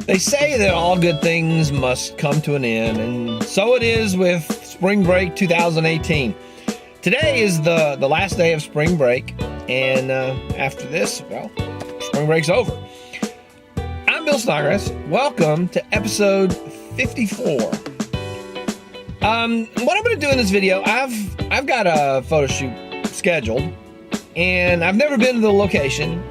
They say that all good things must come to an end, and so it is with Spring Break 2018. Today is the last day of spring break, and after this, well, spring break's over. I'm Bill Snodgrass. Welcome to episode 54. What I'm going to do in this video, I've got a photo shoot scheduled, and I've never been to the location.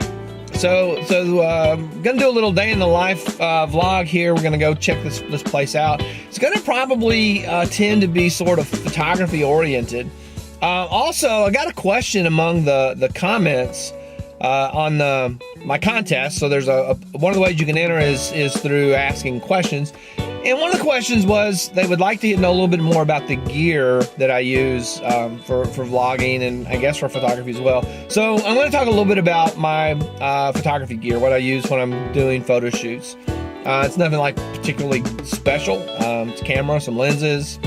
So I'm going to do a little day in the life vlog here. We're going to go check this place out. It's going to probably tend to be sort of photography oriented. Also, I got a question among the comments on my contest. So there's one of the ways you can enter is through asking questions. And one of the questions was they would like to know a little bit more about the gear that I use for vlogging and I guess for photography as well. So I'm going to talk a little bit about my photography gear, what I use when I'm doing photo shoots. It's nothing like particularly special. It's camera, some lenses,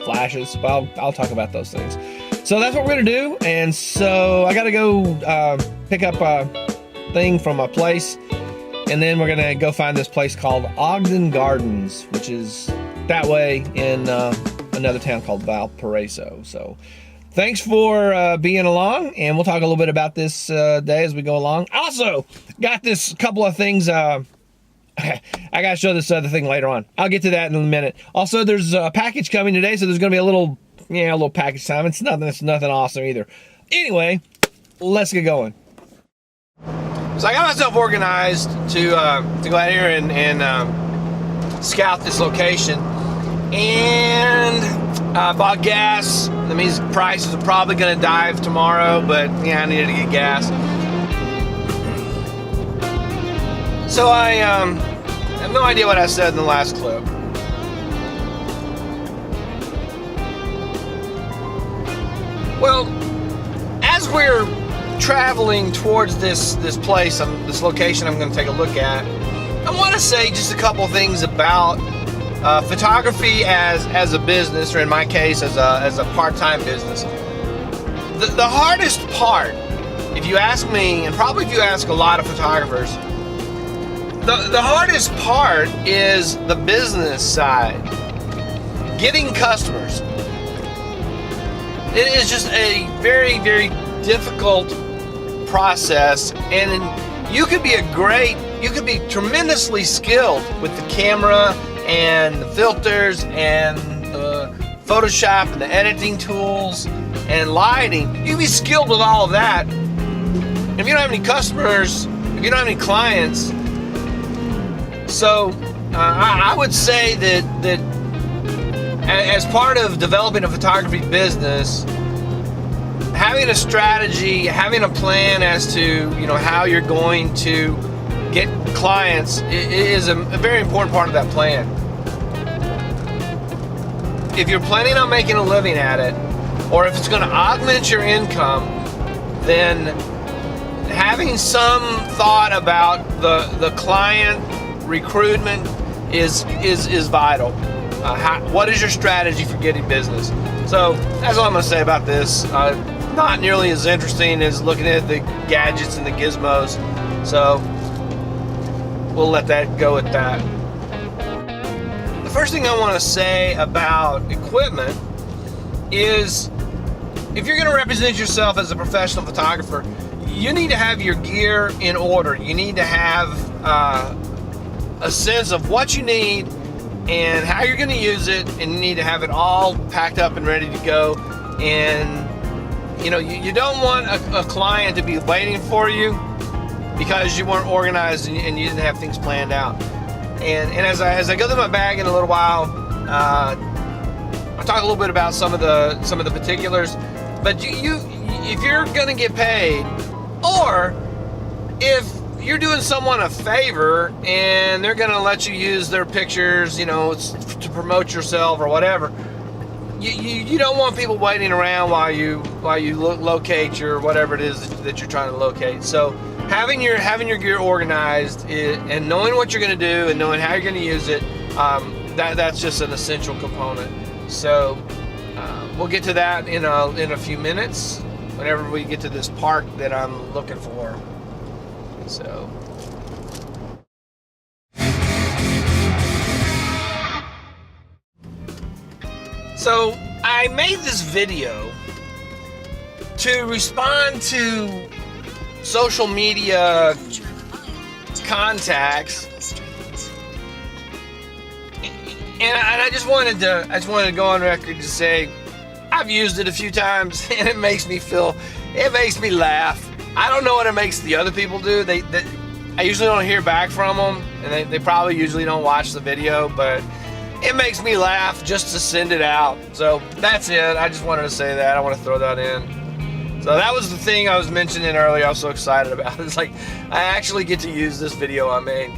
flashes. Well, I'll talk about those things. So that's what we're going to do. And so I got to go pick up a thing from a place. And then we're going to go find this place called Ogden Gardens, which is that way in another town called Valparaiso. So thanks for being along, and we'll talk a little bit about this day as we go along. Also, got this couple of things. I got to show this other thing later on. I'll get to that in a minute. Also, there's a package coming today, so there's going to be a little package time. It's nothing awesome either. Anyway, let's get going. So I got myself organized to go out here and scout this location, and bought gas. That means prices are probably going to dive tomorrow, but yeah, I needed to get gas. So I have no idea what I said in the last clip. Well, as we're traveling towards this place, this location I'm going to take a look at, I want to say just a couple things about photography as a business, or in my case as a part-time business. The hardest part, if you ask me, and probably if you ask a lot of photographers, the hardest part is the business side, getting customers. It is just a very, very difficult process, and you could be tremendously skilled with the camera and the filters and the Photoshop and the editing tools and lighting. You can be skilled with all of that. If you don't have any customers, if you don't have any clients, so I would say that as part of developing a photography business, having a strategy, having a plan as to how you're going to get clients is a very important part of that plan. If you're planning on making a living at it, or if it's going to augment your income, then having some thought about the client recruitment is vital. What is your strategy for getting business? So that's all I'm going to say about this. Not nearly as interesting as looking at the gadgets and the gizmos, so we'll let that go at that. The first thing I want to say about equipment is, if you're going to represent yourself as a professional photographer, you need to have your gear in order. You need to have a sense of what you need and how you're going to use it, and you need to have it all packed up and ready to go. And you don't want a client to be waiting for you because you weren't organized and you didn't have things planned out. And as I go through my bag in a little while, I'll talk a little bit about some of the particulars. But if you're gonna get paid, or if you're doing someone a favor and they're gonna let you use their pictures, to promote yourself or whatever, you don't want people waiting around while you locate your whatever it is that you're trying to locate. So having your gear organized and knowing what you're going to do and knowing how you're going to use it, that's just an essential component. So we'll get to that in a few minutes whenever we get to this park that I'm looking for. So So I made this video to respond to social media contacts, and I just wanted to go on record to say I've used it a few times, and it makes me laugh. I don't know what it makes the other people do. I usually don't hear back from them, and they probably usually don't watch the video, but it makes me laugh just to send it out. So that's it. I just wanted to say that. I want to throw that in. So that was the thing I was mentioning earlier. I was so excited about. It's like I actually get to use this video I made.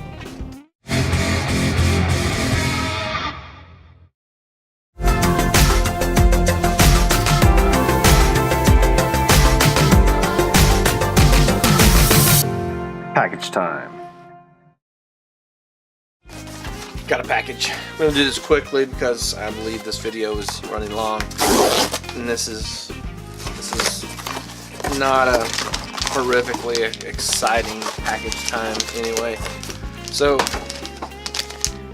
Package time. Got a package. I'm going to do this quickly because I believe this video is running long, and this is not a horrifically exciting package time anyway. So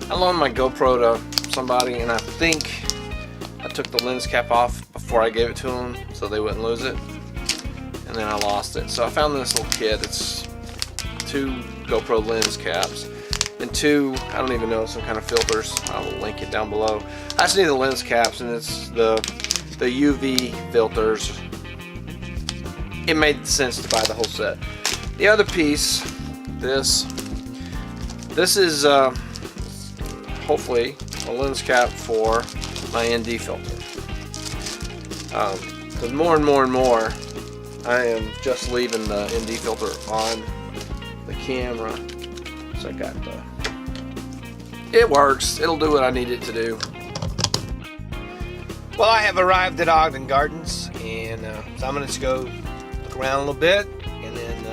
I loaned my GoPro to somebody, and I think I took the lens cap off before I gave it to them so they wouldn't lose it, and then I lost it. So I found this little kit. It's 2 GoPro lens caps and 2, I don't even know, some kind of filters. I will link it down below. I just need the lens caps, and it's the UV filters. It made sense to buy the whole set. The other piece, this is hopefully a lens cap for my ND filter. Because more and more I am just leaving the ND filter on the camera. So I got it works. It'll do what I need it to do. Well, I have arrived at Ogden Gardens, and so I'm gonna just go look around a little bit, and then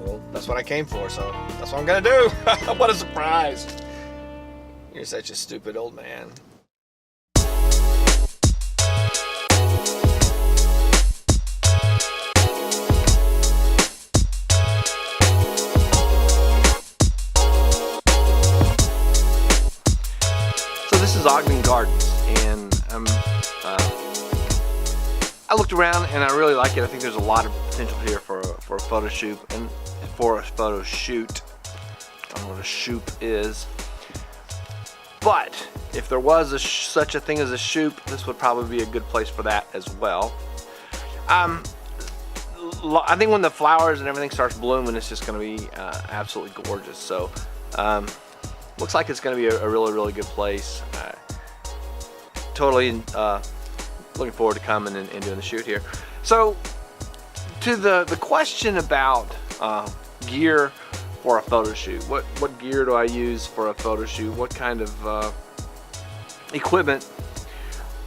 well, that's what I came for, so that's what I'm gonna do. What a surprise. You're such a stupid old man. Ogden Gardens, and I looked around and I really like it. I think there's a lot of potential here for a photo shoot, and for a photo shoot. I don't know what a shoot is, but if there was such a thing as a shoot, this would probably be a good place for that as well. I think when the flowers and everything starts blooming, it's just going to be absolutely gorgeous. So looks like it's going to be a really good place. Totally looking forward to coming and doing the shoot here. So to the question about gear for a photo shoot, what gear do I use for a photo shoot? What kind of equipment?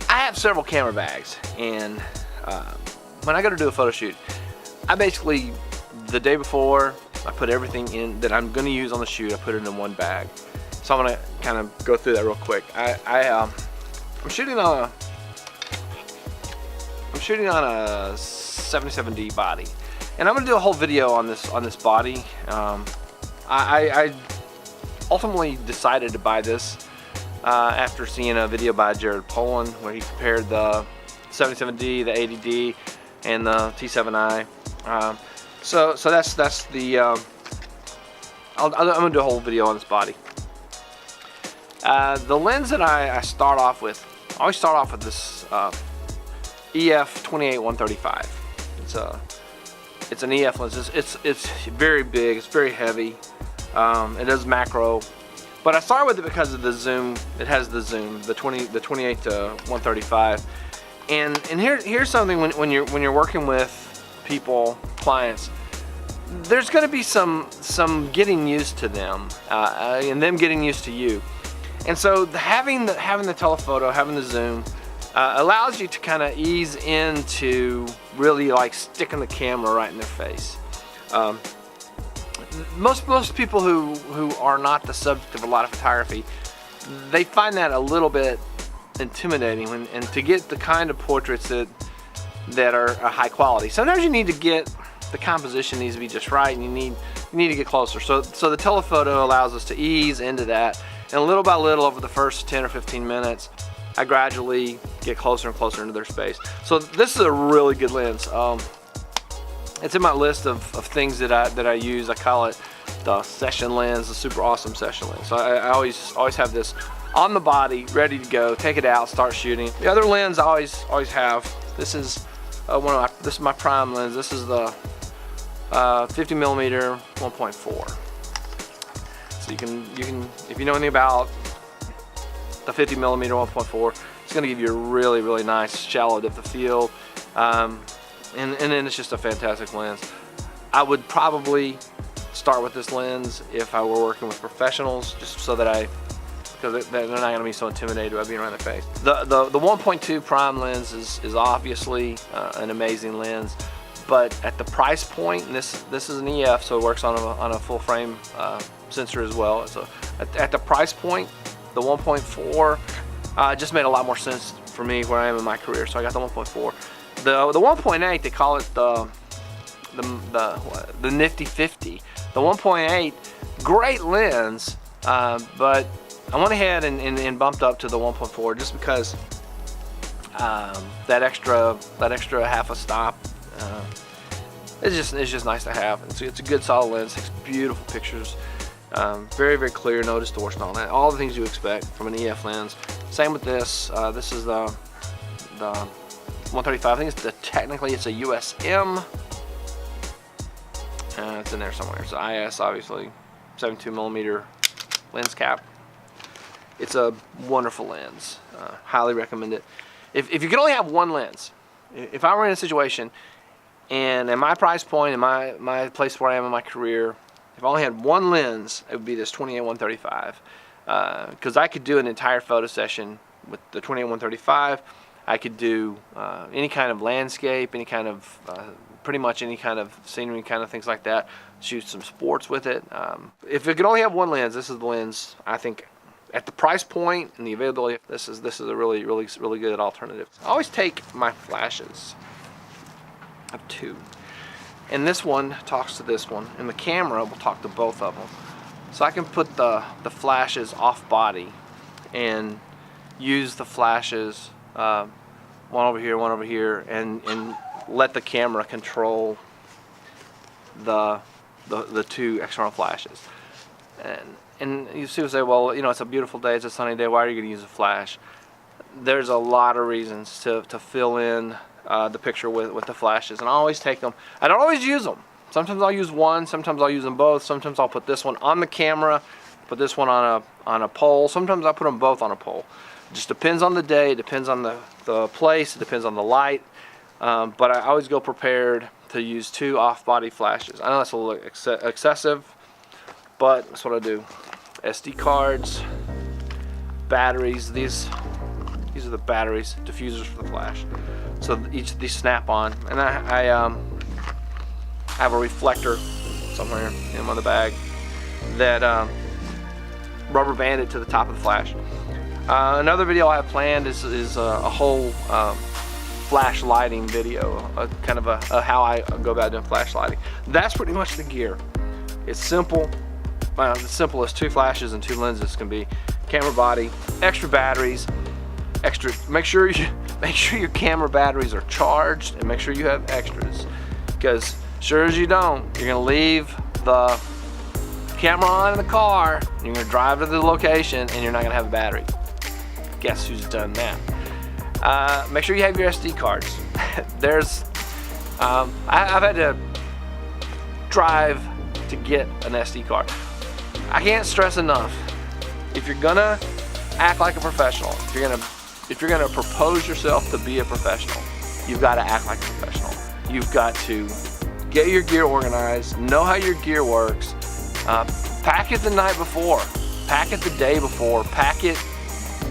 I have several camera bags, and when I go to do a photo shoot, I basically, the day before, I put everything in that I'm going to use on the shoot. I put it in one bag. So I'm going to kind of go through that real quick. I'm shooting on a 77D body, and I'm going to do a whole video on this body. I ultimately decided to buy this after seeing a video by Jared Poland where he compared the 77D, the 80D, and the T7i. So that's the I'm going to do a whole video on this body. The lens that I start off with, I always start off with this EF 28-135. It's an EF lens. It's very big. It's very heavy. It does macro, but I start with it because of the zoom. It has the zoom, the 28 to 135. And here's something when you're working with people, clients. There's going to be some getting used to them, and them getting used to you. And so having the telephoto, having the zoom, allows you to kind of ease into really like sticking the camera right in their face. Most people who are not the subject of a lot of photography, they find that a little bit intimidating, and to get the kind of portraits that are high quality. Sometimes you need to get the composition needs to be just right, and you need to get closer. So the telephoto allows us to ease into that. And little by little, over the first 10 or 15 minutes, I gradually get closer and closer into their space. So this is a really good lens. It's in my list of things that I use. I call it the session lens, the super awesome session lens. So I always have this on the body, ready to go. Take it out, start shooting. The other lens I always have. This is this is my prime lens. This is the 50mm 1.4. So you can if you know anything about the 50mm 1.4, it's going to give you a really nice shallow depth of field, and then it's just a fantastic lens. I would probably start with this lens if I were working with professionals, just so that because they're not going to be so intimidated by being around their face. The 1.2 prime lens is obviously an amazing lens, but at the price point, and this is an EF, so it works on a full frame sensor as well. So at the price point, the 1.4 just made a lot more sense for me where I am in my career, so I got the 1.4. The 1.8, they call it the nifty 50. The 1.8, great lens, but I went ahead and bumped up to the 1.4 just because that extra half a stop, it's just nice to have. It's a good solid lens, takes beautiful pictures, very clear, no distortion on that, all the things you expect from an EF lens. Same with this. This is the 135. I think technically it's a USM. It's in there somewhere. It's IS, obviously, 72mm lens cap. It's a wonderful lens. Highly recommend it. If you could only have one lens, if I were in a situation and at my price point, in my place where I am in my career, if I only had one lens, it would be this 28-135. Because I could do an entire photo session with the 28-135. I could do any kind of landscape, any kind of pretty much any kind of scenery, kind of things like that. Shoot some sports with it. If it could only have one lens, this is the lens. I think at the price point and the availability, this is a really good alternative. I always take my flashes. I have two, and this one talks to this one, and the camera will talk to both of them. So I can put the flashes off body and use the flashes, one over here, and let the camera control the two external flashes. And you see, say, well, you know, it's a beautiful day, it's a sunny day, why are you going to use a flash? There's a lot of reasons to fill in the picture with the flashes, and I always take them. I don't always use them. Sometimes I'll use one, sometimes I'll use them both. Sometimes I'll put this one on the camera, put this one on a pole. Sometimes I put them both on a pole. It just depends on the day, it depends on the place, it depends on the light. But I always go prepared to use two off-body flashes. I know that's a little excessive, but that's what I do. SD cards, batteries. These are the batteries, diffusers for the flash. So each of these snap on, and I have a reflector somewhere in the bag that rubber band it to the top of the flash. Another video I have planned is a whole flash lighting video, kind of how I go about doing flash lighting. That's pretty much the gear. It's simple, as simple as two flashes and two lenses can be. Camera body, extra batteries, make sure your camera batteries are charged, and make sure you have extras, because sure as you don't, you're gonna leave the camera on in the car, you're gonna drive to the location, and you're not gonna have a battery. Guess who's done that? Make sure you have your SD cards. I've had to drive to get an SD card. I can't stress enough, if you're gonna act like a professional, if you're gonna propose yourself to be a professional, you've got to act like a professional. You've got to get your gear organized, know how your gear works, pack it the night before, pack it the day before, pack it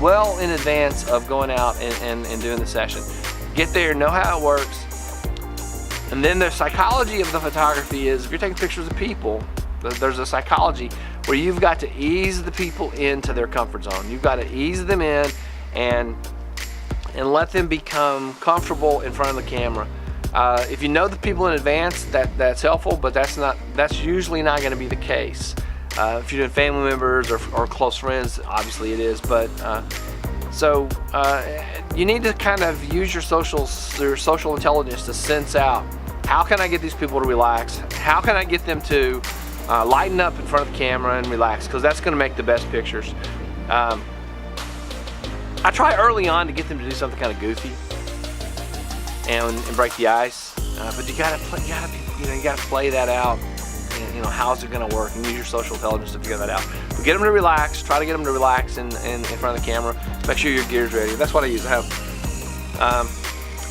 well in advance of going out and doing the session. Get there, know how it works. And then the psychology of the photography is, if you're taking pictures of people, there's a psychology where you've got to ease the people into their comfort zone. You've got to ease them in and let them become comfortable in front of the camera. If you know the people in advance, that's helpful, but that's usually not going to be the case. If you're doing family members or close friends, obviously it is, but So you need to kind of use your social intelligence to sense out, how can I get these people to relax? How can I get them to lighten up in front of the camera and relax? Because that's going to make the best pictures. I try early on to get them to do something kind of goofy and break the ice, but you gotta play that out. And, how's it going to work? And use your social intelligence to figure that out. But get them to relax. Try to get them to relax in front of the camera. Make sure your gear's ready. That's what I use. I have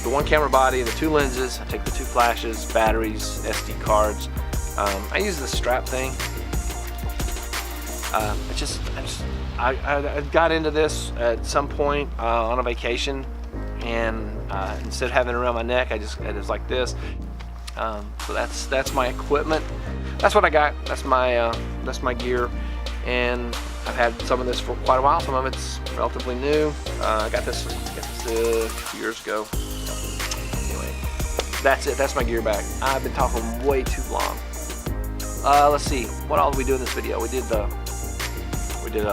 the one camera body, the 2 lenses. I take the 2 flashes, batteries, SD cards. I use the strap thing. I got into this at some point on a vacation, and instead of having it around my neck, it was like this. So that's my equipment. That's what I got. That's my gear, and I've had some of this for quite a while. Some of it's relatively new. I got this a few years ago. Anyway, that's it. That's my gear bag. I've been talking way too long. Let's see. What all did we do in this video? We did a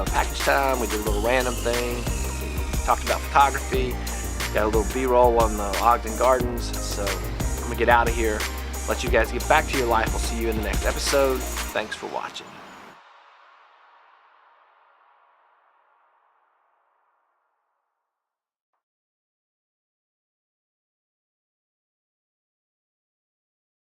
package time. We did a little random thing. We talked about photography. Got a little B-roll on the Ogden Gardens. So I'm gonna get out of here. Let you guys get back to your life. I'll see you in the next episode. Thanks for watching.